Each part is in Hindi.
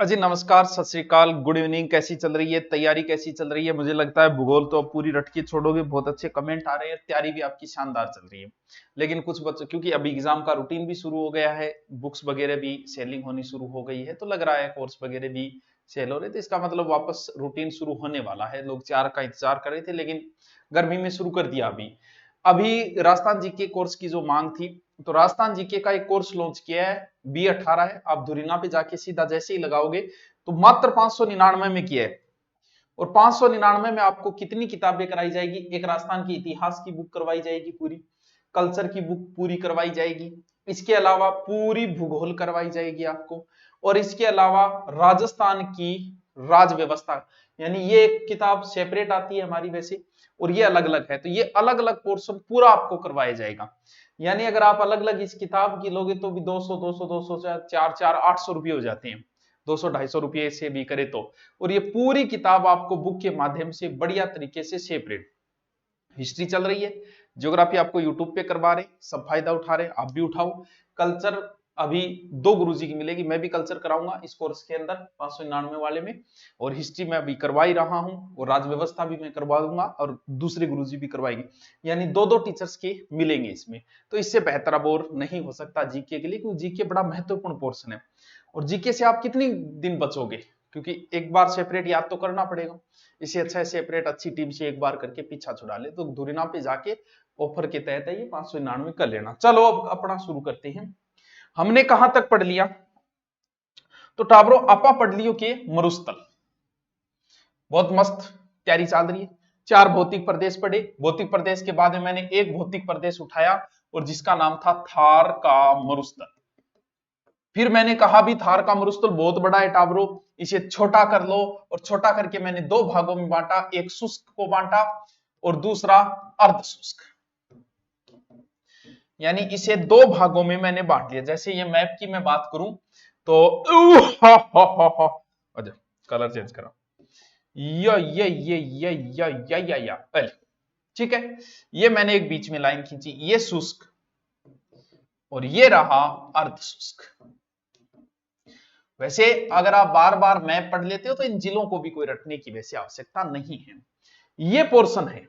अजी नमस्कार, सत श्री अकाल, गुड इवनिंग। कैसी चल रही है तैयारी, कैसी चल रही है? मुझे लगता है भूगोल तो अब पूरी रटके छोड़ोगे। बहुत अच्छे कमेंट आ रहे हैं, तैयारी भी आपकी शानदार चल रही है। लेकिन कुछ बच्चों, क्योंकि अभी एग्जाम का रूटीन भी शुरू हो गया है, बुक्स वगैरह भी सेलिंग होनी शुरू हो गई है, तो लग रहा है कोर्स वगैरह भी सेल हो रहे थे। इसका मतलब वापस रूटीन शुरू होने वाला है। लोग 4 का इंतजार कर रहे थे, लेकिन गर्मी में शुरू कर दिया। अभी अभी राजस्थान जीके कोर्स की जो मांग थी, तो राजस्थान जीके का एक कोर्स लॉन्च किया है, B18 है। आप धुरीना पे जाके सीधा जैसे ही लगाओगे तो मात्र 599 में किया है। और 599 में आपको कितनी किताबें कराई जाएगी? एक राजस्थान की इतिहास की बुक करवाई जाएगी पूरी, कल्चर की बुक पूरी करवाई जाएगी, इसके अलावा पूरी भूगोल करवाई जाएगी आपको, और इसके अलावा राजस्थान की राज व्यवस्था, यानी ये एक किताब सेपरेट आती है हमारी वैसे, और ये अलग अलग है, तो ये अलग अलग पोर्शन पूरा आपको करवाया जाएगा। यानी अगर आप अलग अलग इस किताब की लोगे तो भी 200 200 200 4 4 800 रुपये हो जाते हैं, 200 250 रुपये से भी करे तो। और ये पूरी किताब आपको बुक के माध्यम से बढ़िया तरीके से सेपरेट। हिस्ट्री चल रही है, ज्योग्राफी आपको यूट्यूब पे करवा रहे, सब फायदा उठा रहे, आप भी उठाओ। कल्चर अभी 2 गुरुजी की मिलेगी, मैं भी कल्चर कराऊंगा इस कोर्स के अंदर 599 वाले में, और हिस्ट्री में अभी करवा ही रहा हूं, और राज व्यवस्था भी मैं करवा दूंगा, और दूसरे गुरुजी भी करवाएंगे। यानी 2 टीचर्स के मिलेंगे इसमें। तो इससे बेहतर अब और नहीं हो सकता जीके के लिए, क्योंकि जीके बड़ा महत्वपूर्ण पोर्शन है। और जीके से आप कितनी दिन बचोगे, क्योंकि एक बार सेपरेट याद तो करना पड़ेगा। इससे अच्छा है सेपरेट अच्छी टीम से एक बार करके पीछा छुड़ा ले। तो धुरीना पे जाके ऑफर के तहत है ये 599 कर लेना। चलो अब अपना शुरू करते हैं। हमने कहां तक पढ़ लिया? तो टाबरो अपा पढ़ लियो के मरुस्थल, बहुत मस्त तैयारी चल रही है। 4 भौतिक प्रदेश पढ़े, भौतिक प्रदेश के बाद में मैंने एक भौतिक प्रदेश उठाया, और जिसका नाम था थार का मरुस्थल। फिर मैंने कहा भी थार का मरुस्थल बहुत बड़ा है टाबरो, इसे छोटा कर लो, और छोटा करके मैंने 2 भागों में बांटा, एक शुष्क को बांटा और दूसरा अर्ध शुष्क। यानी इसे 2 भागों में मैंने बांट लिया। जैसे ये मैप की मैं बात करूं तो अच्छा कलर चेंज करा, ये ठीक है। ये मैंने एक बीच में लाइन खींची, ये शुष्क और ये रहा अर्ध शुष्क। वैसे अगर आप बार बार मैप पढ़ लेते हो तो इन जिलों को भी कोई रटने की वैसे आवश्यकता नहीं है। ये पोर्शन है,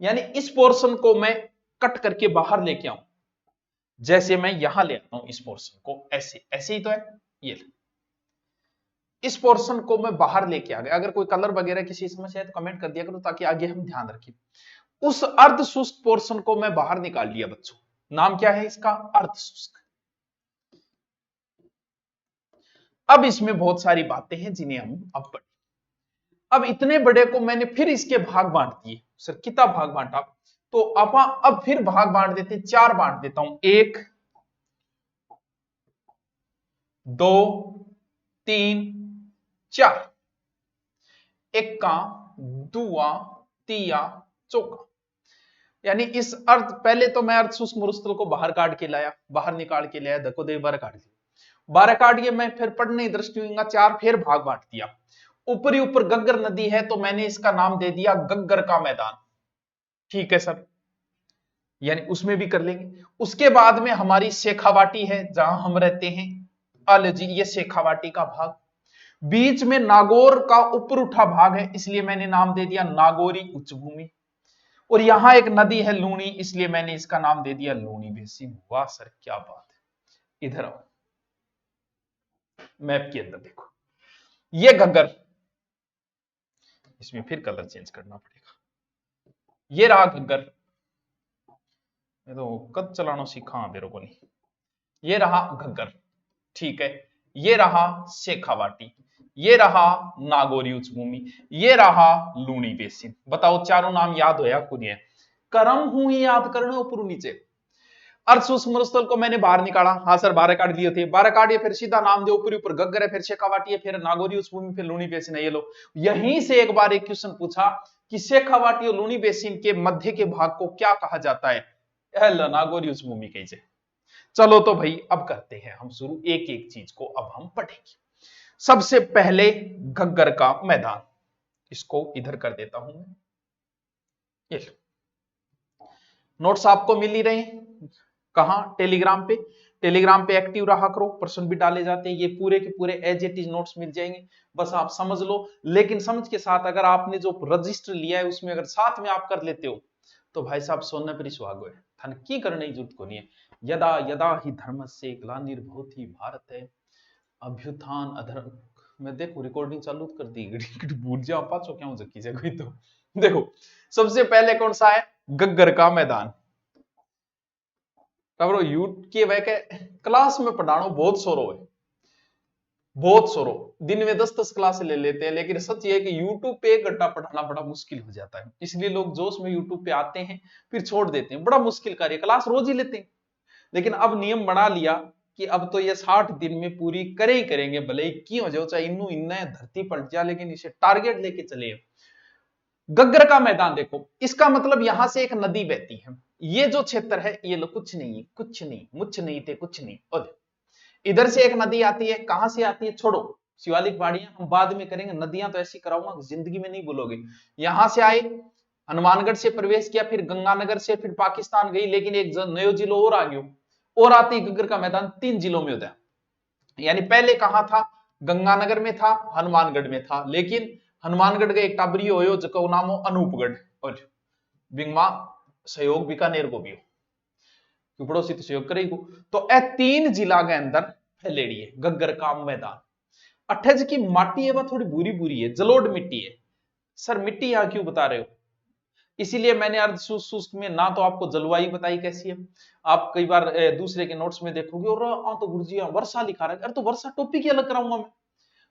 यानी इस पोर्शन को मैं कट करके बाहर लेके आऊं। जैसे मैं यहां ले आता हूं इस पोर्शन को, ऐसे ऐसे ही तो है ये। इस पोर्शन को मैं बाहर लेके आ गया। अगर कोई कलर वगैरह किसी समस्या है तो कमेंट कर दिया करो, ताकि आगे हम ध्यान रखें। उस अर्ध शुष्क पोर्शन को मैं बाहर निकाल लिया बच्चों। नाम क्या है इसका? अर्ध शुष्क। अब इसमें बहुत सारी बातें हैं जिन्हें हम अब पढ़ें। अब इतने बड़े को मैंने फिर इसके भाग बांट दिए। सर कितना भाग बांटा? तो अब फिर भाग बांट देते, 4 बांट देता हूं। 1 2 3 4, इक्का दुआ तिया चौका। यानी इस अर्थ, पहले तो मैं अर्थ शुष्क मरुस्थल को बाहर काट के लाया, बाहर निकाल के लाया, देखो देव 12 काट दिया, 12 काट के मैं फिर पढ़ने दृष्टि होगा 4, फिर भाग बांट दिया। ऊपरी ऊपर गग्गर नदी है, तो मैंने इसका नाम दे दिया गग्गर का मैदान। ठीक है सर, यानी उसमें भी कर लेंगे। उसके बाद में हमारी शेखावाटी है, जहां हम रहते हैं। जी ये शेखावाटी का भाग। बीच में नागौर का ऊपर उठा भाग है, इसलिए मैंने नाम दे दिया नागौरी उच्च भूमि। और यहां एक नदी है लूणी, इसलिए मैंने इसका नाम दे दिया लूणी बेसिन। वाह सर क्या बात है। इधर आओ, मैप के अंदर देखो, ये घग्गर, इसमें फिर कलर चेंज करना पड़ेगा। ये रहा घग्गर, मैं तो कद चलाना सीखा मेरे को नहीं। ये रहा घग्गर, ठीक है। ये रहा शेखावाटी, ये रहा नागौरी उच्च भूमि, ये रहा लूणी बेसिन। बताओ चारों नाम याद होया खुद? करम हूं ही याद करने ऊपर नीचे। अर्थ शुष्क मरुस्थल को मैंने बाहर निकाला, हाँ सर 12 काट दिए थे, 12 काटिए, फिर सीधा नाम दे ऊपर ऊपर गग्गर है, फिर शेखावाटी है, फिर नागौरी उच्च भूमि, फिर लूणी बेसिन है। ये लो, यहीं से एक बार एक क्वेश्चन पूछा कि शेखावाटी और लूणी बेसिन के मध्य के भाग को क्या कहा जाता है? नागौरी उच्च भूमि कैसे। चलो तो भाई अब करते हैं हम शुरू, एक एक चीज को अब हम पढ़ेंगे। सबसे पहले घग्गर का मैदान, इसको इधर कर देता हूं मैं। ये नोट्स आपको मिल ही रहे हैं, कहां? टेलीग्राम पे। टेलीग्राम पे एक्टिव रहा करो, प्रश्न भी डाले जाते हैं, ये पूरे के पूरे एज इट इज नोट्स मिल जाएंगे, बस आप समझ लो। लेकिन समझ के साथ अगर आपने जो रजिस्टर लिया है उसमें अगर साथ में आप कर लेते हो तो भाई साहब सोने पर सुहागो है, थन की करने की जरूरत को नहीं है। यदा यदा ही धर्मस्य ग्लानिर्भवति भारत है अभ्युत्थान अधर्म। मैं देखो रिकॉर्डिंग चालू कर दी भूल जाओ पाचो क्या हो जकी से कोई तो। देखो सबसे पहले कौन सा है, गग्गर का मैदान। अब यूट के वह के क्लास में पढ़ाना बहुत सोरो है, बहुत सोरो, दिन में 10-10 क्लास ले लेते हैं, लेकिन सच ये है कि यूट्यूब पे 1 घंटा पढ़ाना बड़ा मुश्किल हो जाता है, इसलिए लोग जोश में यूट्यूब पे आते हैं फिर छोड़ देते हैं, बड़ा मुश्किल कार्य, क्लास रोज ही लेते हैं। लेकिन अब नियम बना लिया कि अब तो ये 60 दिन में पूरी करे ही करेंगे, भले ही क्यों हो जाओ, चाहे इन्नू इन्ना धरती पलट जाए, लेकिन इसे टारगेट लेके चले। गग्गर का मैदान देखो, इसका मतलब यहां से एक नदी बहती है, ये जो क्षेत्र है ये लो कुछ नहीं, कुछ नहीं, मुछ नहीं थे कुछ नहीं। और इधर से एक नदी आती है, कहां से आती है छोड़ो, शिवालिक पहाड़ियां हम बाद में करेंगे, नदियां तो ऐसी कराऊंगा जिंदगी में नहीं भूलोगे। यहां से आए, हनुमानगढ़ से प्रवेश किया, फिर गंगानगर से फिर पाकिस्तान गई, लेकिन एक नयो जिलो और आ गयो, और आती गग्गर का मैदान 3 जिलों में होता है। यानी पहले कहां था, गंगानगर में था, हनुमानगढ़ में था, लेकिन हनुमानगढ़ का एक टाबरी हो जो नाम हो अनूपगढ़, और बिंगमा सहयोग बीकानेर को भी हो, पड़ोसी तो सहयोग करेगी। तो ए 3 जिला के अंदर फैलेड़ी है गग्गर का मैदान। अठज की माटी है वह थोड़ी बुरी बुरी है, जलोढ़ मिट्टी है। सर मिट्टी यहां क्यों बता रहे हो, इसीलिए मैंने अर्ध शुष्क में ना तो आपको जलवायु बताई कैसी है, आप कई बार दूसरे के नोट्स में देखोगे और तो गुरुजी वर्षा लिखा रहा है, अरे तो वर्षा टॉपिक ही अलग कराऊंगा मैं,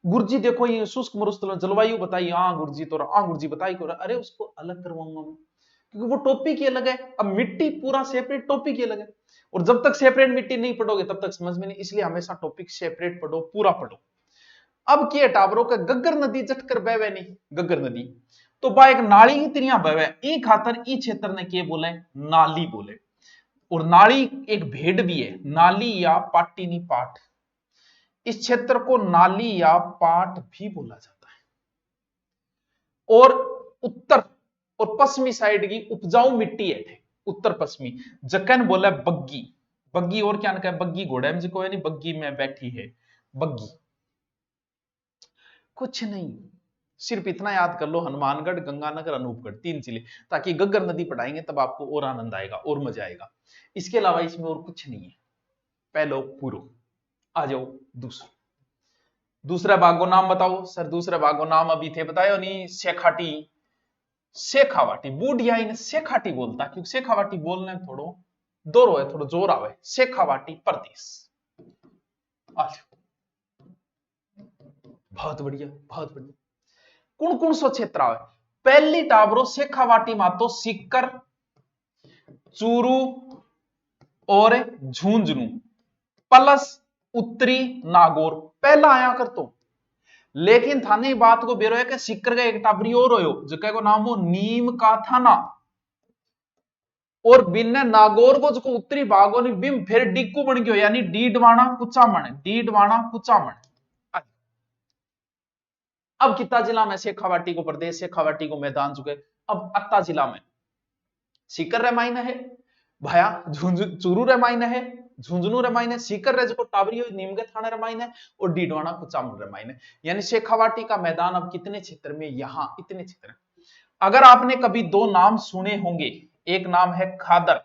गुरुजी देखो ये शुष्क मरुस्थल जलवायु बताइए, हाँ गुरुजी तो गुरुजी बताई को, अरे उसको अलग करवाऊंगा मैं, क्योंकि वो टॉपिक ही अलग है। अब मिट्टी पूरा सेपरेट टॉपिक ही अलग है, और जब तक सेपरेट मिट्टी नहीं पढ़ोगे तब तक समझ में नहीं, इसलिए हमेशा टॉपिक सेपरेट पढ़ो, पूरा पढ़ो। अब के टावरों का गग्गर नदी जटकर बहवे नहीं, गग्गर नदी तो बा एक नाली की तिरिया बहवे, ई खातर ई क्षेत्र ने के बोले नाली बोले, और नाली एक भेड़ भी है, नाली या पाटिनी पाठ, इस क्षेत्र को नाली या पाट भी बोला जाता है। और उत्तर और पश्चिमी साइड की उपजाऊ मिट्टी है, उत्तर पश्चिमी जकन बोला बग्गी, बग्गी और क्या है, बग्गी घोड़ा में जिको यानी बग्गी में बैठी है, बग्गी कुछ नहीं, सिर्फ इतना याद कर लो, हनुमानगढ़ गंगानगर अनूपगढ़ 3 जिले, ताकि गग्गर नदी पढ़ाएंगे तब आपको और आनंद आएगा और मजा आएगा, इसके अलावा इसमें और कुछ नहीं है। पहलो पूरो, आ जाओ दूसरा, दूसरा भाग को नाम बताओ। सर दूसरे भाग को नाम अभी थे बताए नहीं, शेखाटी, शेखावाटी, बूढ़िया इन शेखाटी बोलता, क्योंकि शेखावाटी बोलने में थोड़ो दोरो है, थोड़ा जोर आवे, शेखावाटी प्रदेश। बहुत बढ़िया बहुत बढ़िया। कौन कौन सो क्षेत्र आवे, पहली टाबरो शेखावाटी मातो सीकर, चूरू और झुंझुनू प्लस उत्तरी नागौर पहला आया कर तो, लेकिन थाने बात को बेरो है कि सीकर का एक टाबरी और हो जो को नाम हो नीम का थाना, और बिन्ने नागौर को जो उत्तरी भागों ने बिम फिर डिक्कू बन गयो, यानी डीडवाना कुचामण, डीडवाना कुचामण। अब कितना जिला में शेखावाटी को प्रदेश, शेखावाटी को मैदान चुके। अब अत्ता जिला में सीकर रेमाइन है भाया, चूरू रेमाइन है, झुंझुनू रेमाइन है, सीकर रे जो टाबरी हो नीम के थाना रेमाइन है, और डीडवाना कुचामण रेमाइन है। यानी शेखावाटी का मैदान अब कितने क्षेत्र में, यहां इतने क्षेत्र। अगर आपने कभी 2 नाम सुने होंगे, एक नाम है खादर,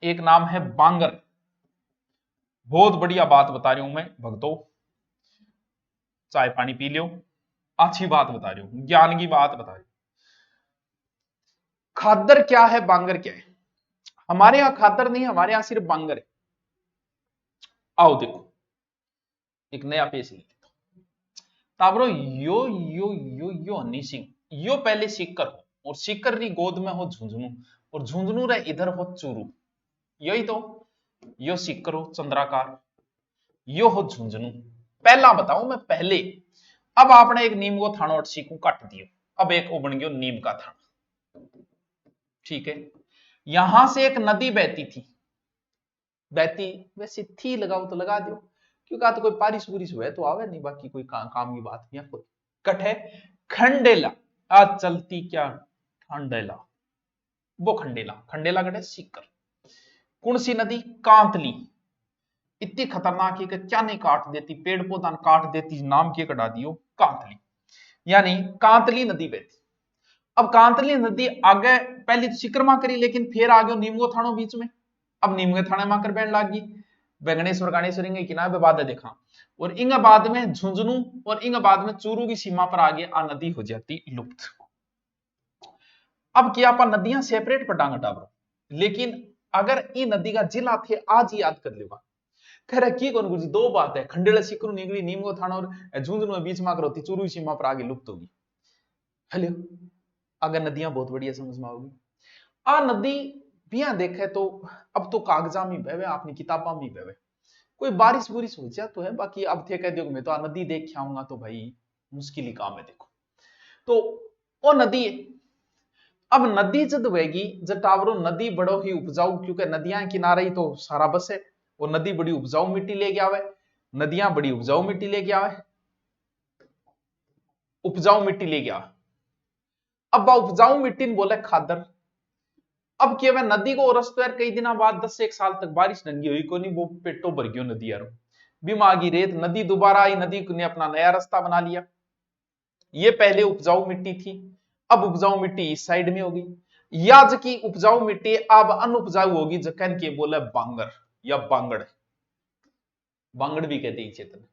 एक नाम है बांगर, बहुत बढ़िया बात बता रही हूं मैं भक्तों, चाय पानी पी लो, अच्छी बात बता रही हूं, ज्ञान की बात बता रही हूं। खादर क्या है, बांगर क्या है, हमारे यहां खादर नहीं है, हमारे यहां सिर्फ बांगर है। आओ देखो एक नया पेश लेता हूं, ताबरो यो हनी सिंह, यो पहले सीकर हो, और सीकर री गोद में हो झुंझुनू, और झुंझुनू रे इधर हो चूरू, यही तो, यो सीकर हो चंद्राकार, यो हो झुंझुनू। पहला बताऊं मैं पहले, अब आपने एक नीम को थाना और सीकू काट दियो, अब एक बन गयो नीम का थाना, ठीक है। यहां से एक नदी बहती थी, बहती वैसे थी लगाओ तो लगा दो, क्योंकि तो कोई बारिश बुरिश हुए तो आवे नहीं, बाकी कोई काम की बात नहीं। कोई कट है खंडेला, आज चलती क्या खंडेला, वो खंडेला, खंडेला कट है सीकर। कौन सी नदी, कांतली, इतनी खतरनाक है कि क्या नहीं काट देती, पेड़ पौधा काट देती, नाम के कटा दियो कांतली, यानी कांतली नदी बहती। अब कांतली नदी आगे पहले तो सिकरमा करी, लेकिन फिर आ गयो नीमगो थानो बीच में। अब नीमगो थाने माकर बहन लागी, बेगणेश्वर गाणेश्वर इंगे किनारे पे बाद देखा, और इंग बाद में झुंझुनू और इंग बाद में चूरू की सीमा पर आगे आ नदी हो जाती लुप्त। अब क्या अपन नदियां सेपरेट पर डांग टावरो, लेकिन अगर ये नदी का जिला थे आज ही याद कर लेगा। कह रहा की कौन गुरुजी, दो बात है, खंडेला सिकरू निगड़ी नीमगो थाना और झुंझुनू में बीच में आकर होती चूरू की सीमा पर आगे लुप्त होगी। हेलो, अगर नदियां बहुत बढ़िया समझ में आओगी। आ नदी बिया देखे तो अब तो कागजा में बहवे, अपनी किताबा में बहवे, कोई बारिश बुरिश हो जाए तो है, बाकी अब थे कह दो मैं तो आ नदी देख के आऊंगा तो भाई मुश्किल ही काम है। देखो तो वो नदी है। अब नदी जब बहेगी, जब टावरो नदी बड़ो ही उपजाऊ, क्योंकि नदियां किनारे ही तो सारा बस है, वो नदी बड़ी उपजाऊ मिट्टी लेके आवे, नदियां बड़ी उपजाऊ मिट्टी लेके आवे, उपजाऊ मिट्टी लेके आवे। अब उपजाऊ मिट्टी ने बोले खादर। अब क्या मैं नदी को रस तो यार कई दिनों बाद 10 से 1 साल तक बारिश नंगी हुई को नहीं, वो पेटो भर गयो नदी यार, बीमागी रेत, नदी दोबारा आई, नदी ने अपना नया रास्ता बना लिया। ये पहले उपजाऊ मिट्टी थी, अब उपजाऊ मिट्टी इस साइड में होगी, याज की उपजाऊ मिट्टी अब अनुपजाऊ होगी, जकन के बोले बांगर या बांगड़, बांगड़ भी कहते हैं क्षेत्र में।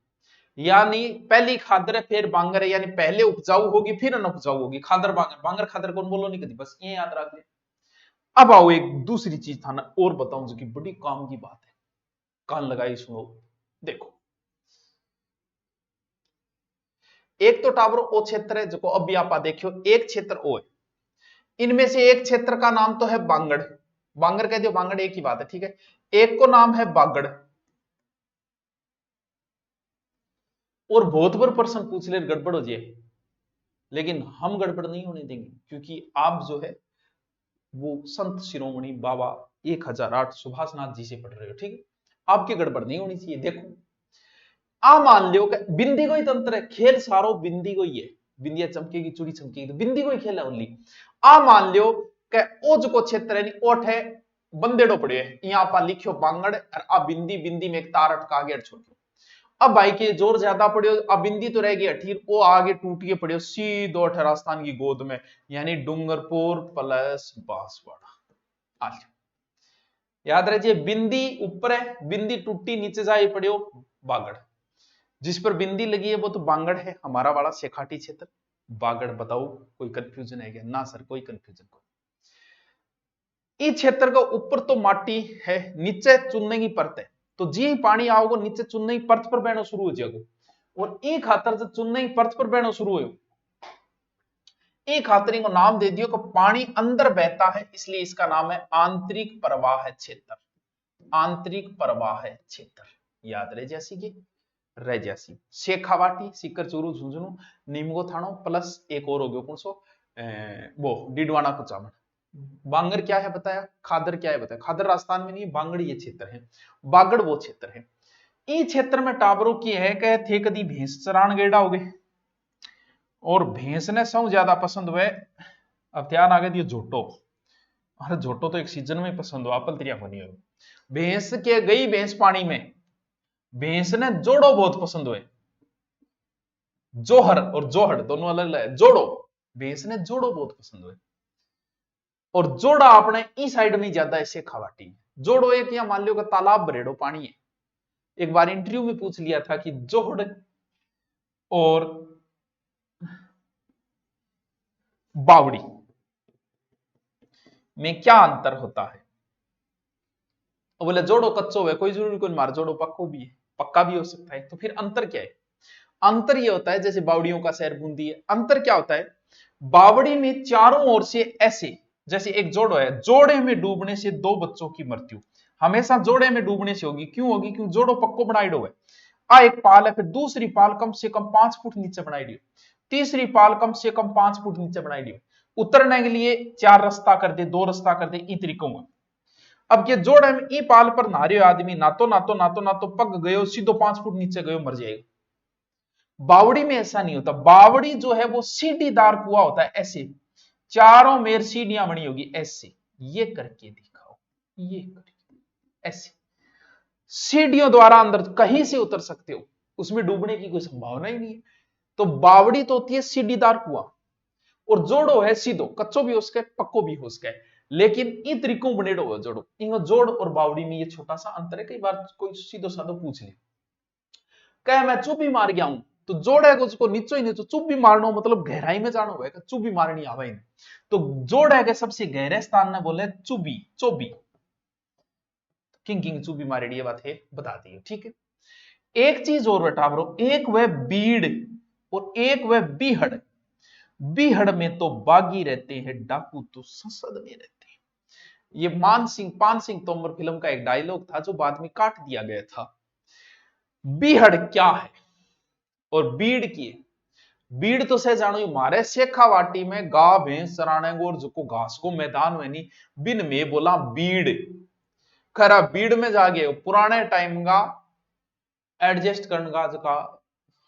यानी पहली खादर है फिर बांगर है, यानी पहले उपजाऊ होगी फिर अनुपजाऊ होगी, खादर बांगर, बांगर खादर कौन बोलो नहीं कभी, बस ये याद रख ले। अब आओ एक दूसरी चीज था ना और बताऊं, जो कि बड़ी काम की बात है, कान लगाई सुनो। देखो एक तो टावर ओ क्षेत्र है, जो अभी आप देखियो, एक क्षेत्र ओ है, इनमें से एक क्षेत्र का नाम तो है बांगड़, बांगर कह दियो, बांगड़ एक ही बात है, ठीक है। एक को नाम है बागड़, और बहुत बार प्रश्न पूछ ले गड़बड़ हो जाए, लेकिन हम गड़बड़ नहीं होने देंगे, क्योंकि आप जो है वो संत शिरोमणि बाबा 1008 सुभाष नाथ जी से पढ़ रहे हो, ठीक है, आपकी गड़बड़ नहीं होनी चाहिए। देखो आ मान लियो कि बिंदी को ही तंत्र है, खेल सारो बिंदी को ही है, बिंदिया चमकेगी चूड़ी चमकेगी, तो बिंदी को ही खेल है ओनली। आ मान लियो कि ओज को क्षेत्र है, ओठ है बंदेड़ो पड़े है, यहां पर लिखियो बांगड़, और आ बिंदी, बिंदी में एक तार अटका गया छोड़ो। अब भाई के जोर ज्यादा पड़े, अब बिंदी तो रह गई अठीर, वो आगे टूट के पड़े सीधो राजस्थान की गोद में, यानी डूंगरपुर प्लस बांसवाड़ा। आज याद रखिए, बिंदी ऊपर है, बिंदी टूटी नीचे जाए पड़े बागड़, जिस पर बिंदी लगी है वो तो बांगड़ है, हमारा वाला शेखाटी क्षेत्र। बागड़ बताओ कोई कंफ्यूजन है क्या? ना सर, कोई कंफ्यूजन को। इस क्षेत्र का ऊपर तो माटी है, नीचे चुनने की परत है, तो जी पानी आओगे नीचे चुनने की परत पर बहना शुरू हो जाएगा, और एक खातर से चुनने की परत पर बहना शुरू हो, एक खातरी को नाम दे दियो कि पानी अंदर बहता है, इसलिए इसका नाम है आंतरिक प्रवाह क्षेत्र, आंतरिक प्रवाह क्षेत्र। याद रहे जैसी की रह जैसी शेखावाटी, सीकर, चूरू, झुंझुनू, नीमगो थानो, प्लस एक और हो गयो कौन सो वो डिडवाना कुचामन। बांगर क्या है बताया, खादर क्या है बताया, खादर राजस्थान में नहीं, बांगड़ ये क्षेत्र है, बागड़ वो क्षेत्र है। इस क्षेत्र में टाबरों की है कहे थे कदी भैंस चरान गेड़ा हो गए, और भैंस ने सौ ज्यादा पसंद हुए, अब ध्यान आ गया झोटो, अरे झोटो तो एक सीजन में पसंद हो, अपल त्रिया बनी हो, भैंस के गई भैंस पानी में, भैंस ने जोड़ो बहुत पसंद हुए, जोहर और जोहड़ दोनों अलग अलग है, जोड़ो, भैंस ने जोड़ो बहुत पसंद हुए, और जोड़ा अपने ई साइड में ज्यादा ऐसे खवाटी, जोड़ो एक या मान लो का तालाब भरेड़ो पानी है। एक बार इंटरव्यू में पूछ लिया था कि जोहड़ और बावड़ी में क्या अंतर होता है, बोले जोड़ो कच्चो है, कोई जरूरी कोई मार, जोड़ो पक्को भी है, पक्का भी हो सकता है, तो फिर अंतर क्या है? अंतर यह होता है, जैसे बावड़ियों का शहर बूंदी है, अंतर क्या होता है, बावड़ी में चारों ओर से ऐसे, जैसे एक जोड़ो है, जोड़े में डूबने से 2 बच्चों की मृत्यु हमेशा जोड़े में डूबने से होगी, क्यों होगी? क्यों जोड़ो पक्को बनाई डो है, आ एक पाल है, फिर दूसरी पाल कम से कम 5 फुट नीचे बनाई दी, तीसरी पाल कम से कम 5 फुट नीचे बनाई दी, उतरने के लिए 4 रास्ता कर दे, 2 रास्ता कर दे, ई तरीकों में। अब ये जोड़ है, ई पाल पर नारियो आदमी नातो नातो नातो नातो पग गयो, सीधो 5 फुट नीचे गयो, मर जाएगा। बावड़ी में ऐसा नहीं होता, बावड़ी जो है वो सीढ़ीदार कुआ होता है, ऐसे चारों मेर सीढ़ियां बनी होगी, ऐसे, ये करके दिखाओ, ये करके ऐसे, सीढ़ियों द्वारा अंदर कहीं से उतर सकते हो, उसमें डूबने की कोई संभावना ही नहीं है। तो बावड़ी तो होती है सीढ़ीदार कुआं, और जोड़ो है सीधो, कच्चो भी हो सके पक्को भी हो सके, लेकिन इन तरीकों बनेड़ो है जोड़ो, इन जोड़ और बावड़ी में ये छोटा सा अंतर है। कई बार कोई सीधो साधो पूछ ले, कह मैं चुप ही मार गया हूं, तो जोड़ है उसको नीचो ही नीचो, चुप भी मारना मतलब गहराई में जाना हुआ, चुप भी मारनी आवे, तो जोड़ है सबसे गहरे स्थान में बोले चुबी, चोबी, किंग किंग चुबी मारेड़ी, ये बात है बता दी, ठीक है। एक चीज और बेटा ब्रो, एक वह बीड़ और एक वह बीहड़, बीहड़ में तो बागी रहते हैं, डाकू तो संसद में रहते हैं। ये पान सिंह तोमर फिल्म का एक डायलॉग था जो बाद में काट दिया गया था। बीहड़ क्या है और बीड़ की है, बीड़ तो से जानो मारे शेखावाटी में गा भैंस चराने और जो घास को मैदान में नहीं, बिन में बोला बीड़, खरा बीड़ में जागे पुराने टाइम का एडजस्ट करने का जका,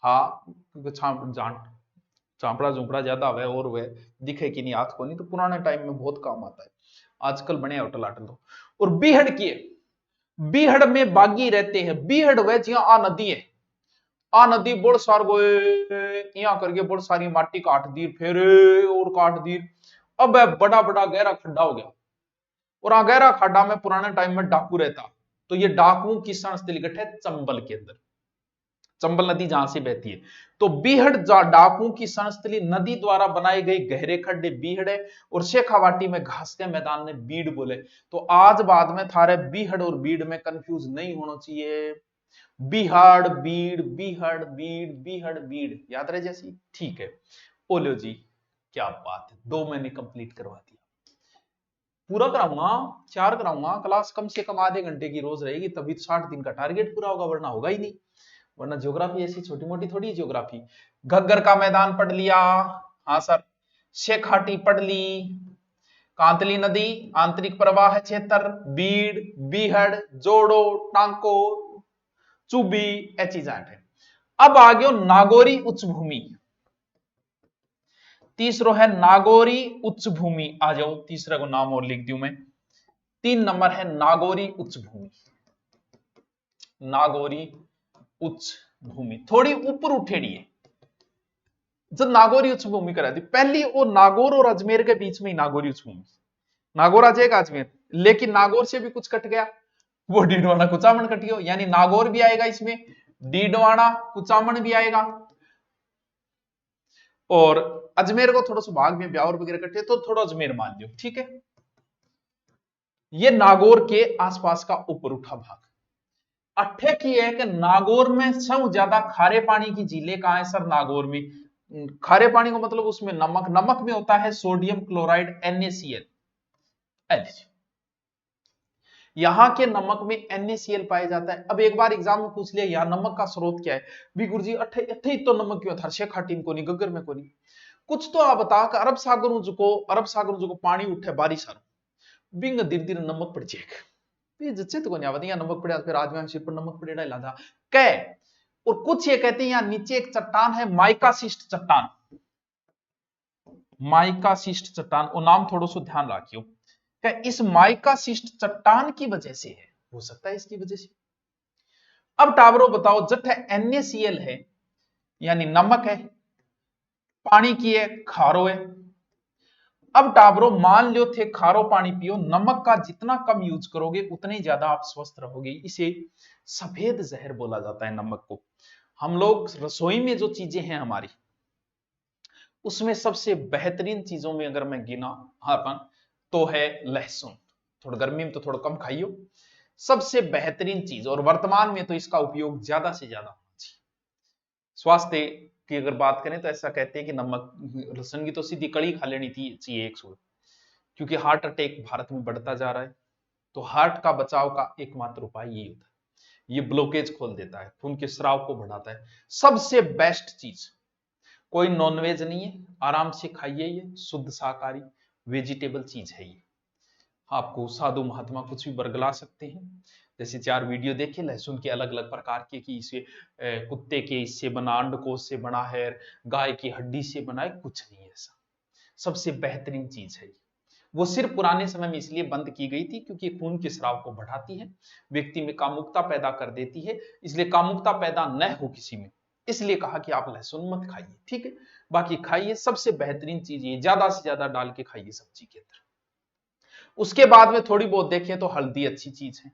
हाँ जान चांपड़ा झुंपड़ा ज्यादा हुआ और वह दिखे कि नहीं हाथ को नहीं, तो पुराने टाइम में बहुत काम आता है, आजकल बने होटल आटल तो। और बीहड़ की, बीहड़ में बागी रहते हैं, बीहड़ वह जिया आ नदी है, आ नदी बोड़ सार गोए यहाँ करके बोड़ सारी माटी काट दी, फिर और काट दी, अब बड़ा बड़ा गहरा खड्डा हो गया, और आ गहरा खड्डा में पुराने टाइम में डाकू रहता, तो ये डाकुओं की संस्थल गठे चंबल के अंदर, चंबल नदी जहां से बहती है, तो बीहड़ डाकुओं की संस्थली नदी द्वारा बनाए गए गहरे खड्डे बीहड़ है, और शेखावाटी में घास के मैदान ने बीड़ बोले। तो आज बाद में थारे बीहड़ और बीड़ में कंफ्यूज नहीं होना चाहिए, बिहाड़ बीड़ बीहड़ बीड़ बीहड़ बीड़ याद रहे जैसी, ठीक है। ओलो जी क्या बात है, 2 महीने कंप्लीट करवा दिया, पूरा कराऊंगा, 4 कराऊंगा क्लास, कम से कम आधे घंटे की रोज रहेगी, तभी तो 60 दिन का टारगेट पूरा होगा, वरना होगा ही नहीं। वरना ज्योग्राफी ऐसी छोटी मोटी थोड़ी ज्योग्राफी। घग्गर का मैदान पढ़ लिया, हाँ सर, शेखाटी पढ़ ली, कांतली नदी आंतरिक प्रवाह क्षेत्र, बीड़ बीहड़ जोड़ो टांको चुबी ए चीजें है। अब आ गयो नागौरी उच्च भूमि, तीसरो है नागौरी उच्च भूमि, आ जाओ तीसरे को नाम और लिख दू मैं, 3 नंबर है नागौरी उच्च भूमि, नागौरी उच्च भूमि थोड़ी ऊपर उठेड़ी है, जब नागौरी उच्च भूमि करा दी पहली, वो नागौर और अजमेर के बीच में ही नागौरी उच्च भूमि, नागौर आ जाएगा अजमेर, लेकिन नागौर से भी कुछ कट गया, वो डीडवाना कुचामन कट गया, यानी नागौर भी आएगा इसमें, डीडवाना कुचामन भी आएगा, और अजमेर को थोड़ा सा भाग में ब्यावर वगैरह कटे तो थोड़ा अजमेर मान लियो, ठीक है। ये नागौर के आसपास का ऊपर उठा भाग। अट्ठे की है कि नागौर में सबसे ज्यादा खारे पानी की झीलें कहां है सर, नागौर में। खारे पानी को मतलब उसमें नमक, नमक में होता है सोडियम क्लोराइड NaCl, यहां के नमक में NaCl पाया जाता है। अब एक बार एग्जाम में पूछ लिया यहाँ नमक का स्रोत क्या है, भी गुरुजी अट्ठे अट्ठे तो नमक क्यों था, शेखाटीन को नहीं, गग्गर में को नहीं, कुछ तो आप बता कि अरब सागर जो पानी उठे बारिश आ बिंग धीरे धीरे नमक पड़ जाएगा, जिससे तो नहीं नमक पड़ा, फिर आज में सिर पर नमक पड़ेगा लादा कह। और कुछ ये कहते हैं यहाँ नीचे एक चट्टान है माइकासिस्ट चट्टान, माइकासिस्ट चट्टान, वो नाम थोड़ा सा ध्यान रखियो, क्या इस माइकासिस्ट चट्टान की वजह से है, हो सकता है इसकी वजह से। अब टावरो बताओ, जट NaCl है यानी नमक है, पानी की है खारो है। अब टाबरो मान लो थे खारो पानी पियो, नमक का जितना कम यूज करोगे उतने ज्यादा आप स्वस्थ रहोगे, इसे सफेद जहर बोला जाता है नमक को। हम लोग रसोई में जो चीजें हैं हमारी, उसमें सबसे बेहतरीन चीजों में अगर मैं गिना अपन तो है लहसुन, थोड़ा गर्मी में तो थोड़ा कम खाइयो, सबसे बेहतरीन चीज, और वर्तमान में तो इसका उपयोग ज्यादा से ज्यादा होना चाहिए। स्वास्थ्य की अगर बात करें तो ऐसा कहते हैं कि नमक, लहसुन की तो सीधी कड़ी खा लेनी थी चाहिए एक सूर, क्योंकि हार्ट अटैक भारत में बढ़ता जा रहा है, तो हार्ट का बचाव का एकमात्र उपाय यही होता है, ये ब्लॉकेज खोल देता है, खून के स्राव को बढ़ाता है। सबसे बेस्ट चीज, कोई नॉनवेज नहीं है, आराम से खाइए, ये शुद्ध शाकाहारी वेजिटेबल चीज है ये, आपको साधु महात्मा कुछ भी बरगला सकते हैं। जैसे 4 वीडियो देखे लहसुन के अलग अलग प्रकार के, कि इसे कुत्ते के इससे बना, अंडकोश से बना है, गाय की हड्डी से बना है, कुछ नहीं है ऐसा, सबसे बेहतरीन चीज है। वो सिर्फ पुराने समय में इसलिए बंद की गई थी क्योंकि खून के स्राव को बढ़ाती है, व्यक्ति में कामुकता पैदा कर देती है, इसलिए कामुकता पैदा न हो किसी में, इसलिए कहा कि आप लहसुन मत खाइए, ठीक है। बाकी खाइए, सबसे बेहतरीन चीज ये, ज्यादा से ज्यादा डाल के खाइए सब्जी के अंदर। उसके बाद में थोड़ी बहुत देखें तो हल्दी अच्छी चीज है।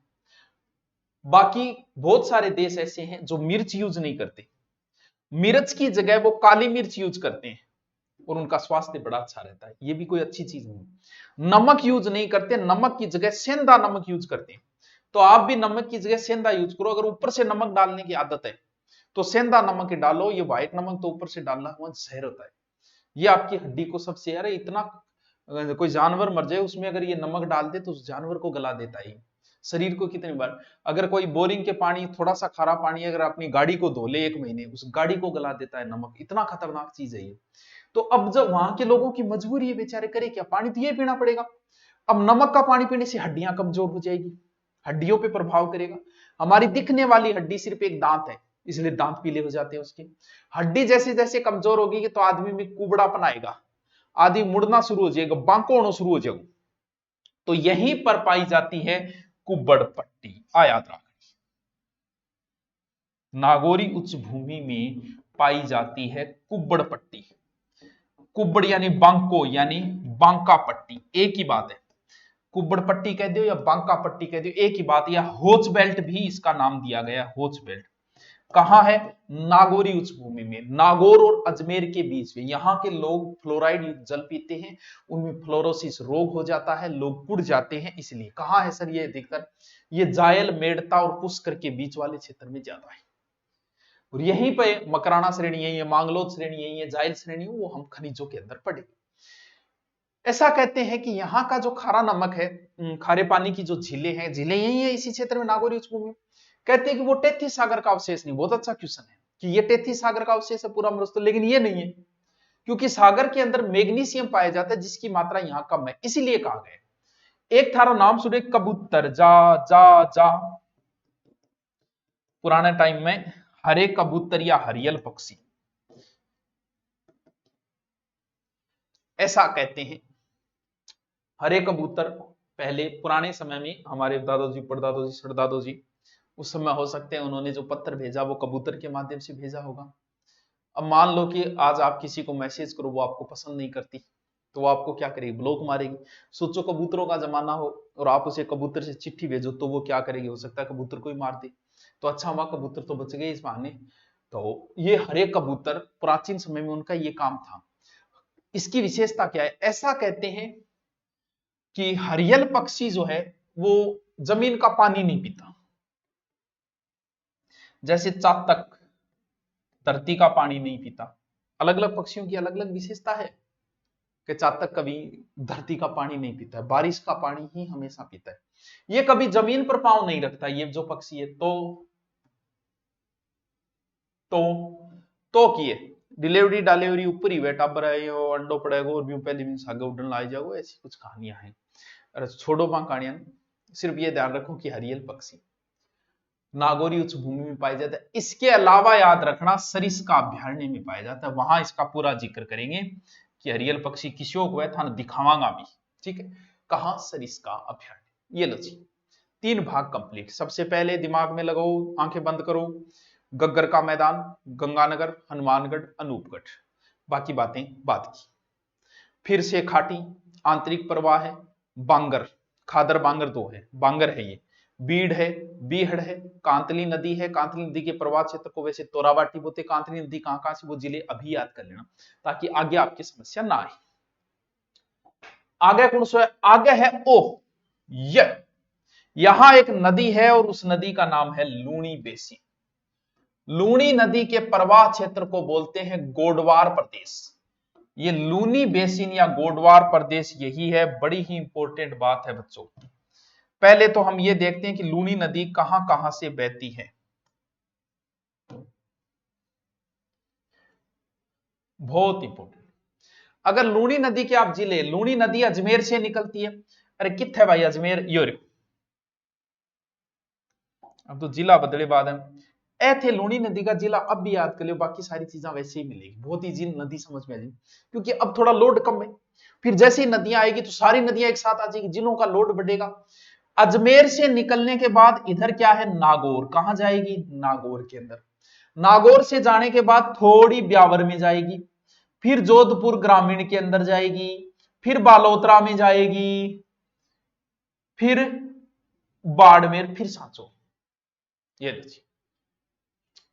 बाकी बहुत सारे देश ऐसे हैं जो मिर्च यूज नहीं करते, मिर्च की जगह वो काली मिर्च यूज करते हैं और उनका स्वास्थ्य बड़ा अच्छा रहता है, ये भी कोई अच्छी चीज नहीं। नमक यूज नहीं करते, नमक की जगह सेंधा नमक यूज करते हैं, तो आप भी नमक की जगह सेंधा यूज करो। अगर ऊपर से नमक डालने की आदत है तो सेंधा नमक ही डालो, ये व्हाइट नमक तो ऊपर से डालना हुआ जहर होता है, ये आपकी हड्डी को सबसे, अरे इतना, कोई जानवर मर जाए उसमें अगर ये नमक डाल दे तो उस जानवर को गला देता है, शरीर को कितनी बार। अगर कोई बोरिंग के पानी, थोड़ा सा खारा पानी अगर अपनी गाड़ी को धो ले 1 महीने, उस गाड़ी को गला देता है नमक, इतना खतरनाक चीज है ये। तो अब जब वहां के लोगों की मजबूरी है, बेचारे करे क्या, पानी तो ये पीना पड़ेगा। अब नमक का पानी पीने से हड्डियां कमजोर हो जाएगी, हड्डियों पे प्रभाव करेगा। हमारी दिखने वाली हड्डी सिर्फ एक दांत है, इसलिए दांत पीले हो जाते हैं उसके। हड्डी जैसे जैसे कमजोर होगी तो आदमी में कुबड़ापन आएगा, आदि मुड़ना शुरू हो जाएगा, बांको होना शुरू हो जाएगा। तो यहीं पर पाई जाती है कुब्बड़ पट्टी, याद रखना, नागौरी उच्च भूमि में पाई जाती है कुब्बड़ पट्टी। कुब्बड़ यानी बांको, यानी बांका पट्टी, एक ही बात है। कुब्बड़ पट्टी कह दो या बांका पट्टी कह दो, एक ही बात। या होच बेल्ट भी इसका नाम दिया गया, होच बेल्ट। कहां है? नागौरी उच्च भूमि में, नागौर और अजमेर के बीच में। यहां के लोग फ्लोराइड युक्त जल पीते हैं, उनमें फ्लोरोसिस रोग हो जाता है, लोग कुड़ जाते हैं, इसलिए। कहां है सर ये अधिकतर? ये जायल, मेड़ता और पुष्कर के बीच वाले क्षेत्र में ज्यादा है। और यहीं पे मकराना श्रेणी यही है, मांगलोद श्रेणी यही है, जायल श्रेणी वो हम खनिजों के अंदर पढ़े। ऐसा कहते हैं कि यहाँ का जो खारा नमक है, खारे पानी की जो झीलें हैं, झीलें यही है इसी क्षेत्र में, नागौरी उच्च भूमि। कहते हैं कि वो टेथीस सागर का अवशेष नहीं। बहुत अच्छा क्वेश्चन है कि ये टेथीस सागर का अवशेष है पूरा मरुस्थल, लेकिन ये नहीं है, क्योंकि सागर के अंदर मैग्नीशियम पाया जाता है जिसकी मात्रा यहाँ कम है, इसीलिए कहा गया। एक थारा नाम सुने, कबूतर, जा जा जा। पुराने टाइम में हरे कबूतर या हरियल पक्षी, ऐसा कहते हैं। हरे कबूतर पहले पुराने समय में हमारे दादाजी, परदादाजी, सरदादाजी, उस समय हो सकते हैं उन्होंने जो पत्र भेजा वो कबूतर के माध्यम से भेजा होगा। अब मान लो कि आज आप किसी को मैसेज करो, वो आपको पसंद नहीं करती, तो वो आपको क्या करेगी? ब्लॉक मारेगी। सोचो कबूतरों का जमाना हो और आप उसे कबूतर से चिट्ठी भेजो, तो वो क्या करेगी? हो सकता है कबूतर को ही मार दे। तो अच्छा हुआ कबूतर तो बच गए इस बहाने। तो ये हरे कबूतर प्राचीन समय में उनका ये काम था। इसकी विशेषता क्या है? ऐसा कहते हैं कि हरियल पक्षी जो है वो जमीन का पानी नहीं पीता, जैसे चातक धरती का पानी नहीं पीता। अलग अलग पक्षियों की अलग अलग विशेषता है कि चातक कभी धरती का पानी नहीं पीता है, बारिश का पानी ही हमेशा पीता है। ये कभी जमीन पर पांव नहीं रखता, ये जो पक्षी है। तो किए डिलीवरी डालीवरी ऊपर ही बैठा बराए अंडो पड़ेगा और भी पहले भी सागे उड़न लाई जाओ, ऐसी कुछ कहानियां हैं। अरे छोड़ो वहां कहानियां, सिर्फ ये ध्यान रखो कि हरियल पक्षी नागौरी उच्च भूमि में पाया जाता है। इसके अलावा याद रखना सरिस्का अभ्यारण्य में पाया जाता है, वहां इसका पूरा जिक्र करेंगे कि हरियल पक्षी किसको हुआ था, दिखावांगा भी, ठीक है। कहां? सरिस्का अभ्यारण्य। ये लो जी, 3 भाग कंप्लीट। सबसे पहले दिमाग में लगाओ, आंखें बंद करो, गग्गर का मैदान, गंगानगर, हनुमानगढ़, अनूपगढ़, बाकी बातें बाद की। फिर से खाटी, आंतरिक प्रवाह है, बांगर, खादर बांगर 2 है, बांगर है ये, बीड़ है, बीहड़ है, कांतली नदी है। कांतली नदी के प्रवाह क्षेत्र को वैसे तोराबाटी बोलते। कांतली नदी कहां से, वो जिले अभी याद कर लेना ताकि आगे आपकी समस्या ना आए। आगे कौन सा है? आगे है ओह, यहां एक नदी है और उस नदी का नाम है लूणी बेसिन। लूणी नदी के प्रवाह क्षेत्र को बोलते हैं गोडवार प्रदेश। ये लूनी बेसिन या गोडवार प्रदेश यही है। बड़ी ही इंपॉर्टेंट बात है बच्चों। पहले तो हम ये देखते हैं कि लूनी नदी कहां कहां से बहती है। बहुत इंपॉर्टेंट। अगर लूनी नदी के आप जिले, लूनी नदी अजमेर से निकलती है। अरे कित्थे भाई अजमेर? यो अब तो जिला बदले बाद है। थे लूणी नदी का जिला, अब भी याद कर लो, बाकी सारी चीजें वैसे ही मिलेगी, बहुत इजी नदी समझ में आ जाएगी, क्योंकि अब थोड़ा लोड कम है। फिर जैसे ही नदियां आएगी तो सारी नदियां एक साथ आ जाएगी, जिलों का लोड बढ़ेगा। अजमेर से निकलने के बाद इधर क्या है, नागौर, कहां जाएगी, नागौर के अंदर। नागौर से जाने के बाद थोड़ी ब्यावर में जाएगी, फिर जोधपुर ग्रामीण के अंदर जाएगी, फिर बालोतरा में जाएगी, फिर बाड़मेर, फिर सांचो। ये लीजिए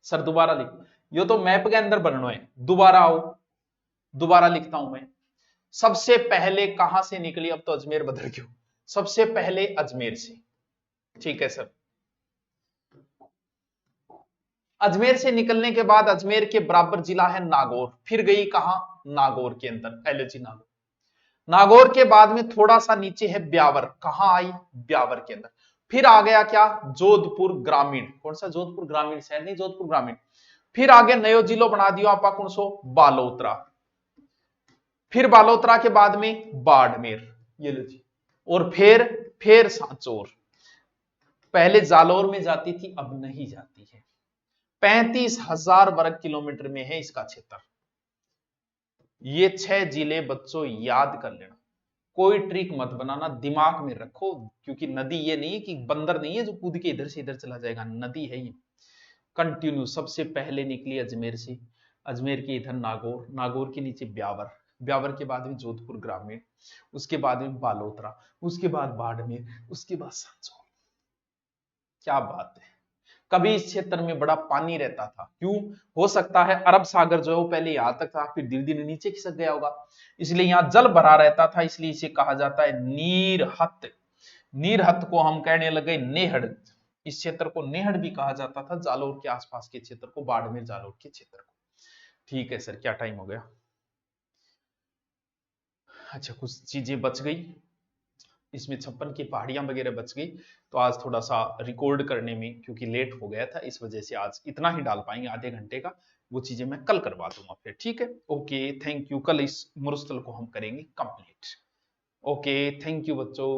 सर, दोबारा लिख, यो तो मैप के अंदर बनना है, दोबारा आओ, दोबारा लिखता हूं मैं। सबसे पहले कहां से निकली, अब तो अजमेर बदल गया, सबसे पहले अजमेर से, ठीक है सर। अजमेर से निकलने के बाद अजमेर के बराबर जिला है नागौर, फिर गई कहां, नागौर के अंदर, एलओजी नागौर। नागौर के बाद में थोड़ा सा नीचे है ब्यावर, कहां आई, ब्यावर के अंदर। फिर आ गया क्या, जोधपुर ग्रामीण, कौन सा जोधपुर ग्रामीण, शहर नहीं, जोधपुर ग्रामीण। फिर आगे नयो जिलो बना दियो आपा, कौन सो, बालोतरा। फिर बालोतरा के बाद में बाड़मेर, ये लो जी, और फिर सांचौर। पहले जालोर में जाती थी, अब नहीं जाती है। 35,000 वर्ग किलोमीटर में है इसका क्षेत्र। ये 6 जिले बच्चों याद कर लेना, कोई ट्रिक मत बनाना, दिमाग में रखो, क्योंकि नदी ये नहीं है कि बंदर नहीं है जो कूद के इधर से इधर चला जाएगा, नदी है ये कंटिन्यू। सबसे पहले निकली अजमेर से, अजमेर के इधर नागौर, नागौर के नीचे ब्यावर, ब्यावर के बाद में जोधपुर ग्रामीण, उसके बाद में बालोतरा, उसके बाद बाड़मेर, उसके बाद सांचौर। क्या बात है। कभी इस क्षेत्र में बड़ा पानी रहता था, क्यों, हो सकता है अरब सागर जो है वो पहले यहां तक था, फिर धीरे धीरे नीचे खिसक गया होगा, इसलिए यहां जल भरा रहता था, इसलिए इसे कहा जाता है नीरहत। नीरहत को हम कहने लगे नेहड़, इस क्षेत्र को नेहड़ भी कहा जाता था, जालोर के आसपास के क्षेत्र को, बाड़मेर जालोर के क्षेत्र को। ठीक है सर, क्या टाइम हो गया, अच्छा कुछ चीजें बच गई इसमें, 56 की पहाड़ियां वगैरह बच गई, तो आज थोड़ा सा रिकॉर्ड करने में क्योंकि लेट हो गया था, इस वजह से आज इतना ही डाल पाएंगे, आधे घंटे का, वो चीजें मैं कल करवा दूंगा फिर, ठीक है। ओके थैंक यू, कल इस मरुस्थल को हम करेंगे कंप्लीट। ओके थैंक यू बच्चों।